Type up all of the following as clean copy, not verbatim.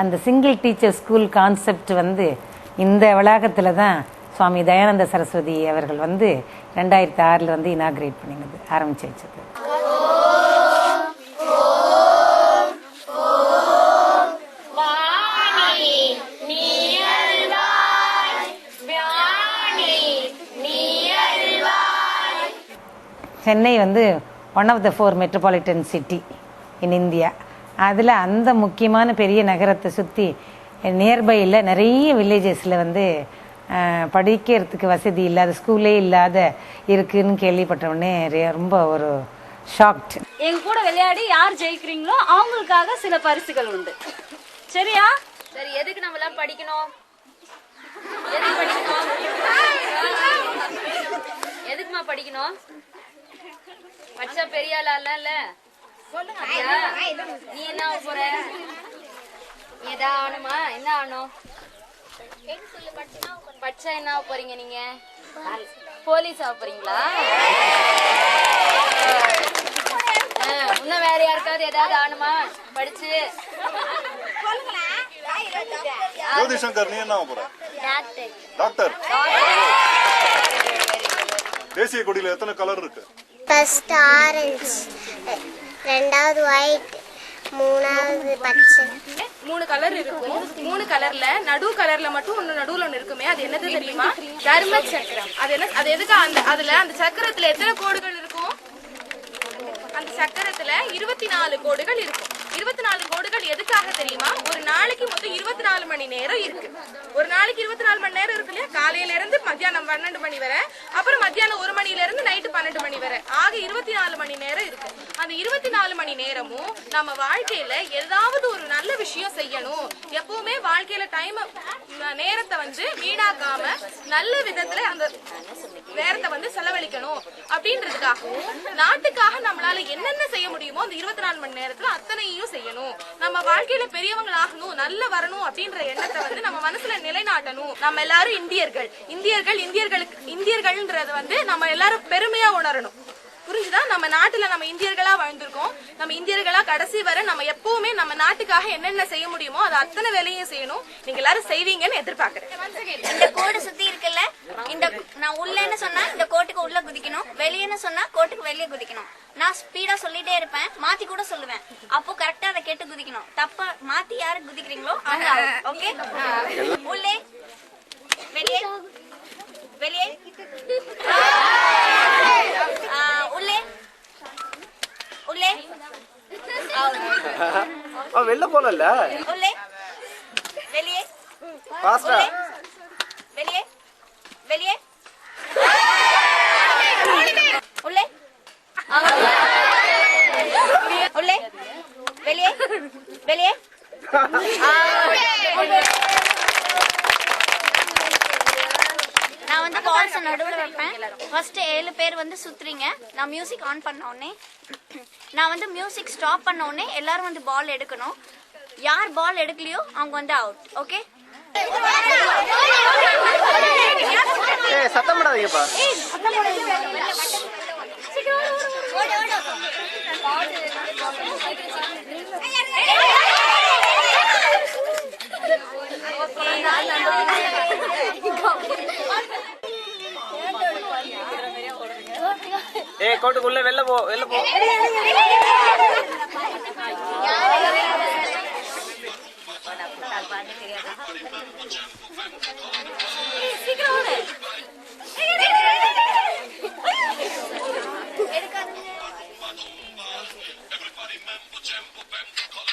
அந்த single teacher school concept வந்து இந்த வளாகத்தில் தான் சுவாமி தயானந்த சரஸ்வதி அவர்கள் வந்து 2006 வந்து இனாகிரேட் பண்ணினது, ஆரம்பிச்சு வச்சது. சென்னை வந்து one of the 4 metropolitan city in India. அதில் அந்த முக்கியமான பெரிய நகரத்தை சுற்றி நியர்பையில் நிறைய வில்லேஜஸில் வந்து படிக்கிறதுக்கு வசதி இல்லாத, ஸ்கூலே இல்லாத இருக்குன்னு கேள்விப்பட்டவுடனே ரொம்ப ஒரு ஷாக்ட். எங்க கூட விளையாடி யார் ஜெயிக்கிறீங்களோ அவங்களுக்காக சில பரிசுகள் உண்டு. சரியா? சரி, எதுக்கு நம்ம எல்லாம் படிக்கணும்? எதுக்குமா படிக்கணும்? படிச்சா பெரிய ஆளா இல்ல? நீ என்ன ஆக போற? நீ எதா ஆகணுமா? என்ன ஆகணும்? படிச்சா என்ன ஆக போறீங்க? நீங்க போலீஸ் ஆக போறீங்களா? இன்னும் வேற யாருக்காவது ஏதாவது ஆகணுமா படிச்சு? ஜோதிசங்கர், நீ என்ன ஆக போற? டாக்டர். தேசிய கொடியில எத்தனை கலர் இருக்கு? ஃபர்ஸ்ட் ஆரஞ்சு, ரெண்டாவது ஒயிட், மூணாவது பச்சை. 3 கலர் இருக்கும். 3 கலர்ல நடு கலர்ல மட்டும் ஒன்னு நடுவுல ஒன்னு இருக்குமே, அது என்னது தெரியுமா? தர்ம சக்கரம். அது என்ன? அது எதுக்கு? அந்த சக்கரத்துல எத்தனை கோடுகள் இருக்கும்? அந்த சக்கரத்துல 24 கோடுகள் இருக்கும். 24 கோடுகள் எதுக்காக தெரியுமா? ஒரு நாளைக்கு மொத்தம் 24 மணி நேரம் இருக்கு. ஒரு நாளைக்கு 24 மணி நேரம் இருக்கு இல்லையா? காலையில இருந்து மத்தியானம் 12 மணி வரை, அப்புறம் மத்தியானம் 1 மணில இருந்து நைட்டு 12 மணி வரை, ஆக 24 மணி நேரம் இருக்கு. அந்த 24 மணி நேரமும் நம்ம வாழ்க்கையில ஏதாவது ஒரு நல்ல விஷயம் செய்யணும். எப்பவுமே வாழ்க்கையில நேரத்தை வந்து வீணாக்காம நல்ல விதத்துல அந்த நேரத்தை வந்து செலவழிக்கணும் அப்படின்றதுக்காகவும், நாட்டுக்காக நம்மளால என்னென்ன செய்ய முடியுமோ அந்த 24 மணி நேரத்துல அத்தனையும் செய்யணும். நம்ம வாழ்க்கையில பெரியவங்க ஆகணும், நல்ல வரணும் அப்படின்ற எண்ணத்தை வந்து நம்ம மனசுல நிலைநாட்டணும். நம்ம எல்லாரும் இந்தியர்கள்ன்றது வந்து நம்ம எல்லாரும் பெருமையா உணரணும். புரிஞ்சுதா? நம்ம நாட்டுல நம்ம இந்தியர்களா வாழ்ந்திருக்கோம். நம்ம இந்தியர்களா கடைசி வரை நம்ம எப்பவுமே நம்ம நாட்டுக்காக என்னென்ன செய்ய முடியுமோ அது அத்தனை வேலையும் செய்யணும். நீங்க எல்லாரும் செய்வீங்கன்னு எதிர்பார்க்கிறேன். இந்த கோடு சுத்தி இருக்குல்ல, இந்த நான் உள்ளன்னு சொன்னா இந்த கோட்டுக்கு உள்ள குதிக்கணும், வெளியன்னு சொன்னா கோட்டுக்கு வெளியே குதிக்கணும். நான் ஸ்பீடா சொல்லிட்டே இருப்பேன், மாத்தி கூட சொல்லுவேன். அப்போ கரெக்டா அதை கேட்டு குதிக்கணும். தப்பா மாத்தி யாரு குதிக்கிறீங்களோ அவங்க ஓகே. உள்ளே, வெளியே, வெளியே, உள்ளே, உள்ளே, வெளில போனல, உள்ளே, வெளியே, வெளியே, வெளியே, உள்ளே, உள்ளே, வெளியே, வெளியே. நான் வந்து பால்ஸ் நடுவுல வைப்பேன். ஃபர்ஸ்ட் 7 பேர் வந்து சுத்துறீங்க. நான் மியூசிக் ஆன் பண்ண உடனே, நான் வந்து மியூசிக் ஸ்டாப் பண்ண உடனே எல்லாரும் வந்து பால் எடுக்கணும். யார் பால் எடுக்கலையோ அவங்க வந்து அவுட். ஓகே? சத்தம் போடாதீங்கப்பா. கோட்டுக்குள்ள வெளில போ, வெளில போ.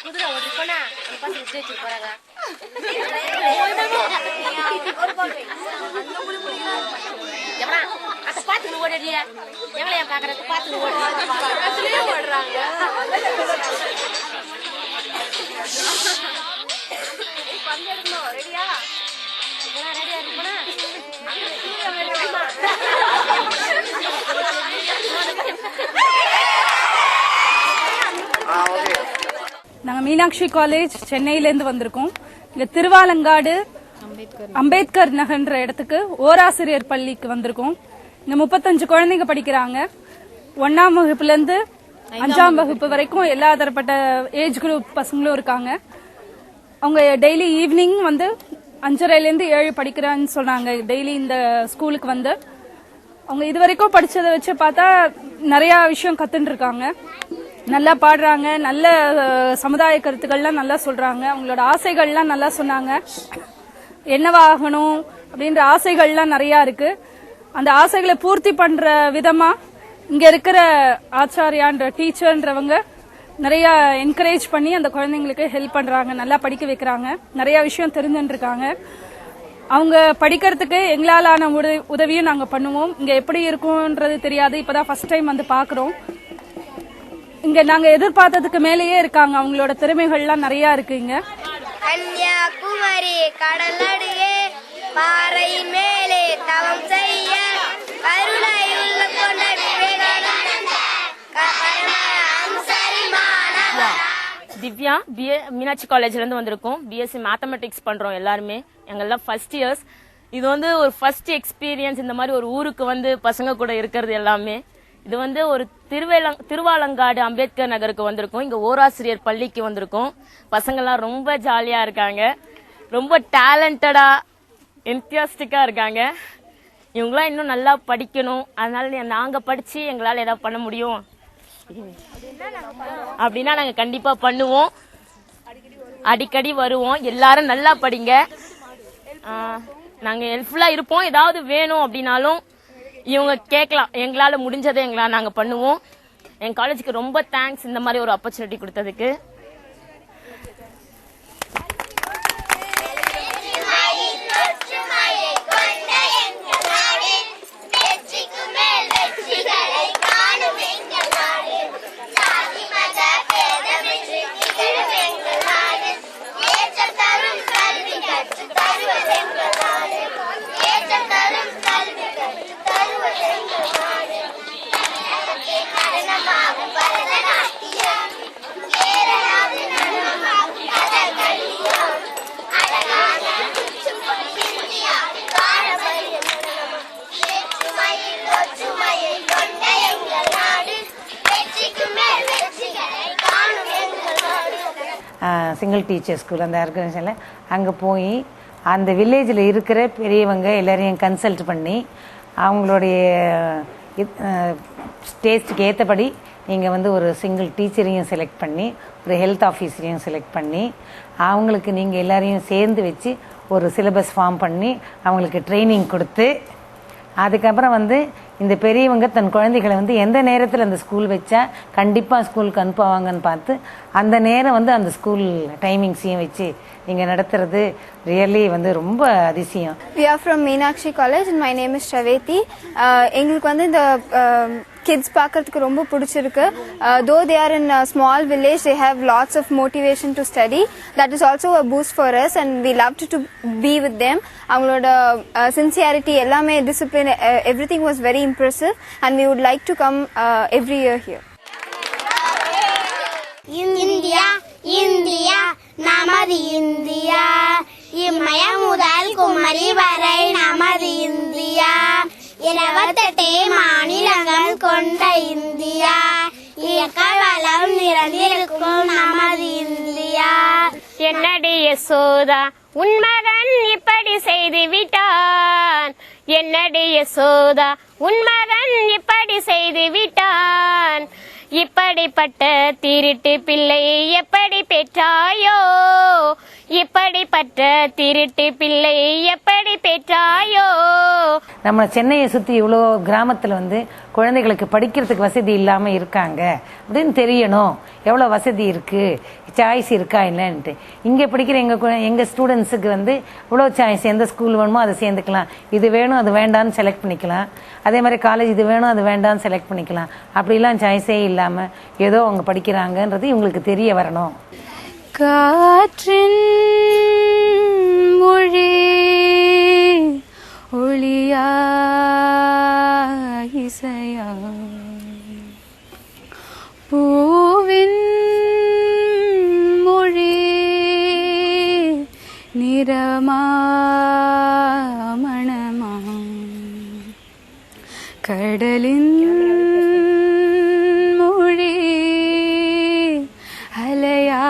குதிரை ஓடிப்போனா ஜெயிச்சு போறாங்க. பாத்துன்னு ஓடிய எங்களையா பாக்குறது? பாத்துன்னு ஓடுறாங்க. பங்கெடுக்கணும். ரெடியா? ரெடியா இருக்குமா? நாங்கள் மீனாட்சி காலேஜ் சென்னையிலேருந்து வந்திருக்கோம். இங்க திருவாலங்காடு அம்பேத்கர் நகர்ன்ற இடத்துக்கு ஓராசிரியர் பள்ளிக்கு வந்திருக்கோம். இங்க 35 குழந்தைங்க படிக்கிறாங்க. 1ஆம் வகுப்புல இருந்து 5ஆம் வகுப்பு வரைக்கும் எல்லா தரப்பட்ட ஏஜ் குரூப் பசங்களும் இருக்காங்க. அவங்க டெய்லி ஈவினிங் வந்து 5:30 7 படிக்கிறான்னு சொன்னாங்க. டெய்லி இந்த ஸ்கூலுக்கு வந்து அவங்க இது வரைக்கும் படிச்சதை வச்சு பார்த்தா நிறைய விஷயம் கத்துட்டு இருக்காங்க. நல்லா பாடுறாங்க, நல்ல சமுதாய கருத்துக்கள்லாம் நல்லா சொல்றாங்க, அவங்களோட ஆசைகள்லாம் நல்லா சொன்னாங்க. என்னவாகணும் அப்படின்ற ஆசைகள்லாம் நிறைய இருக்கு. அந்த ஆசைகளை பூர்த்தி பண்ற விதமா இங்க இருக்கிற ஆச்சாரியான்ற டீச்சர்ன்றவங்க நிறைய என்கரேஜ் பண்ணி அந்த குழந்தைங்களுக்கு ஹெல்ப் பண்றாங்க, நல்லா படிக்க வைக்கிறாங்க, நிறைய விஷயம் தெரிஞ்சுட்டு இருக்காங்க. அவங்க படிக்கிறதுக்கு எங்களாலான உதவியும் நாங்க பண்ணுவோம். இங்க எப்படி இருக்கும்ன்றது தெரியாது, இப்பதான் ஃபர்ஸ்ட் டைம் வந்து பாக்குறோம். இங்க நாங்க எதிர்பார்த்ததுக்கு மேலேயே இருக்காங்க, அவங்களோட திறமைகள்லாம் நிறைய இருக்கு இங்க. கன்னியாகுமரி கடலடியே பாறை மேலே தவம் செய்ய கருணையுள்ள கொண்ட திவ்யா மீனாட்சி காலேஜ்ல இருந்து வந்திருக்கோம். பிஎஸ்சி மேத்தமெட்டிக்ஸ் பண்றோம் எல்லாருமே. எங்கெல்லாம் ஃபர்ஸ்ட் இயர்ஸ். இது வந்து ஒரு ஃபர்ஸ்ட் எக்ஸ்பீரியன்ஸ். இந்த மாதிரி ஒரு ஊருக்கு வந்து பசங்க கூட இருக்கிறது எல்லாமே. இது வந்து ஒரு திருவாலங்காடு அம்பேத்கர் நகருக்கு வந்திருக்கோம். இங்க ஓராசிரியர் பள்ளிக்கு வந்திருக்கோம். பசங்கள்லாம் ரொம்ப ஜாலியா இருக்காங்க, ரொம்ப டேலண்டடா என்தியாஸ்டிக்கா இருக்காங்க. இவங்களாம் இன்னும் நல்லா படிக்கணும், அதனால நாங்க படிச்சு எங்களால ஏதாவது பண்ண முடியும் அப்படின்னா நாங்க கண்டிப்பா பண்ணுவோம். அடிக்கடி வருவோம். எல்லாரும் நல்லா படிங்க, நாங்க ஹெல்ப்ஃபுல்லா இருப்போம். ஏதாவது வேணும் அப்படின்னாலும் இவங்க கேட்கலாம், எங்களால முடிஞ்சதை நாங்க பண்ணுவோம். என் காலேஜுக்கு ரொம்ப தேங்க்ஸ் இந்த மாதிரி ஒரு ஆப்பர்ச்சுனிட்டி கொடுத்ததுக்கு. சிங்கிள் டீச்சர் ஸ்கூல் அந்த ஆர்கனைசேஷனில் அங்கே போய் அந்த வில்லேஜில் இருக்கிற பெரியவங்க எல்லாரையும் கன்சல்ட் பண்ணி அவங்களுடைய டேஸ்ட்டுக்கு ஏற்றபடி நீங்கள் வந்து ஒரு சிங்கிள் டீச்சரையும் செலக்ட் பண்ணி ஒரு ஹெல்த் ஆஃபீஸரையும் செலக்ட் பண்ணி அவங்களுக்கு நீங்கள் எல்லாரையும் சேர்ந்து வச்சு ஒரு சிலபஸ் ஃபார்ம் பண்ணி அவங்களுக்கு ட்ரைனிங் கொடுத்து அதுக்கப்புறம் வந்து இந்த பெரியவங்க தன் குழந்தைகளை வந்து எந்த நேரத்தில் அந்த ஸ்கூல் வச்சா கண்டிப்பாக ஸ்கூலுக்கு அனுப்புவாங்கன்னு பார்த்து அந்த நேரம் வந்து அந்த ஸ்கூல் டைமிங்ஸையும் வச்சு நீங்கள் நடத்துறது ரியலி வந்து ரொம்ப அதிசயம். We are from Meenakshi College and my name is Shaveti. எங்களுக்கு வந்து இந்த kids பார்க்கறதுக்கு ரொம்ப பிடிச்சிருக்கு. Though they are in a small village, they have lots of motivation to study. That is also a boost for us and we loved to be with them. அவங்களோட sincerity எல்லாமே discipline everything was very impressive and we would like to come every year here. India India நமது India இமய முதல் குமரி வரை நமது India 28 மாநிலங்கள் கொண்ட India இயற்க வளம் நிறைந்திருக்கும் நமது இந்தியா. என்னடி யசோதா உன் மகன் இப்படி செய்து விட்டான், என்னடி யசோதா உன் மகன் இப்படி செய்து விட்டான், இப்படிப்பட்ட திருட்டு பிள்ளை எப்படி பெற்றாயோ, இப்படிப்பட்ட திருட்டு பிள்ளை எப்படி பெற்றாயோ. நம்ம சென்னையை சுற்றி இவ்வளோ கிராமத்தில் வந்து குழந்தைகளுக்கு படிக்கிறதுக்கு வசதி இல்லாமல் இருக்காங்க அப்படின்னு தெரியணும். எவ்வளோ வசதி இருக்குது, சாய்ஸ் இருக்கா இல்லைன்ட்டு. இங்கே படிக்கிற எங்கள் ஸ்டூடெண்ட்ஸுக்கு வந்து இவ்வளோ சாய்ஸ், எந்த ஸ்கூல் வேணுமோ அதை சேர்ந்துக்கலாம், இது வேணும் அது வேண்டான்னு செலக்ட் பண்ணிக்கலாம். அதே மாதிரி காலேஜ் இது வேணும் அது வேண்டான்னு செலக்ட் பண்ணிக்கலாம். அப்படிலாம் சாய்ஸே இல்லாமல் ஏதோ அவங்க படிக்கிறாங்கன்றது இவங்களுக்கு தெரிய வரணும். காற்றின் மொழி ஒளியா இசையா பூவின் மொழி நிறமா மணமா கடலின் மொழி அலையா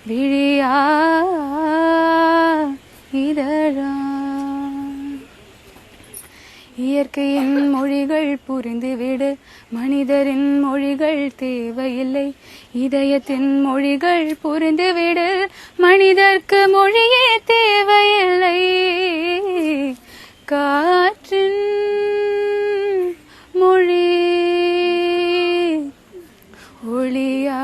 விழியா இதழா இயற்கையின் மொழிகள் புரிந்துவிடு, மனிதரின் மொழிகள் தேவையில்லை. இதயத்தின் மொழிகள் புரிந்துவிடு, மனிதர்க்கு மொழியே தேவையில்லை. காற்றின் மொழி ஒளியா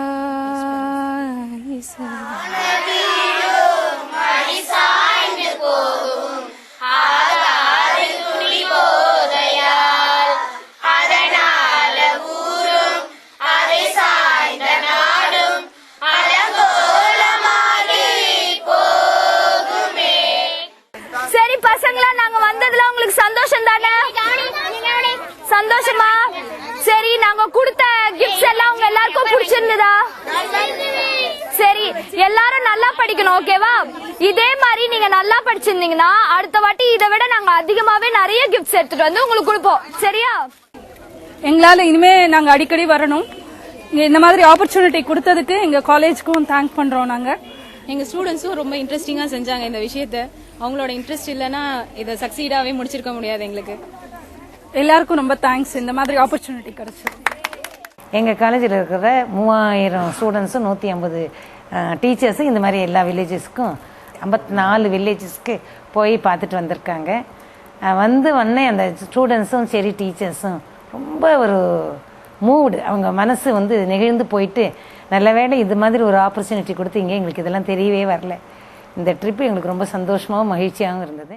சரி பசங்களா, நாங்க வந்ததுல உங்களுக்கு சந்தோஷம் தானே? சந்தோஷமா? சரி, நாங்க கொடுத்த கிஃப்ட்ஸ் எல்லாம் உங்க எல்லாருக்கும் பிடிச்சிருந்ததா? சரி, எல்லாரும் நல்லா படிக்கணும், ஓகேவா? இதே மாதிரி நீங்க நல்லா படிச்சிருந்தீங்கன்னா அடுத்த வாட்டி இதை விட நாங்க அதிகமாவே நிறைய கிஃப்ட்ஸ் எடுத்துட்டு வந்து உங்களுக்கு கொடுப்போம், சரியா? எங்களால இனிமே நாங்க அடிக்கடி வரணும். இந்த மாதிரி ஆப்பர்ச்சுனிட்டி கொடுத்ததுக்கு எங்க காலேஜுக்கும் தேங்க் பண்றோம். நாங்க எங்க ஸ்டூடெண்ட்ஸும் ரொம்ப இன்ட்ரெஸ்டிங்கா செஞ்சாங்க இந்த விஷயத்த. அவங்களோட இன்ட்ரெஸ்ட் இல்லைன்னா இதை சக்சீடாவே முடிச்சிருக்க முடியாது. எங்களுக்கு எல்லாருக்கும் ரொம்ப தேங்க்ஸ், இந்த மாதிரி ஆப்பர்ச்சுனிட்டி கிடைச்சது. எங்கள் காலேஜில் இருக்கிற 3000 ஸ்டூடெண்ட்ஸும் 150 டீச்சர்ஸும் இந்த மாதிரி எல்லா வில்லேஜஸ்க்கும் 54 வில்லேஜஸ்க்கு போய் பார்த்துட்டு வந்திருக்காங்க. வந்தே அந்த ஸ்டூடெண்ட்ஸும் சரி டீச்சர்ஸும் ரொம்ப ஒரு மூடு, அவங்க மனசு நெகிழ்ந்து போயிட்டு, நல்ல வேளை இது மாதிரி ஒரு ஆப்பர்ச்சுனிட்டி கொடுத்தீங்க, எங்களுக்கு இதெல்லாம் தெரியவே வரல. இந்த ட்ரிப்பு எங்களுக்கு ரொம்ப சந்தோஷமாகவும் மகிழ்ச்சியாகவும் இருந்தது.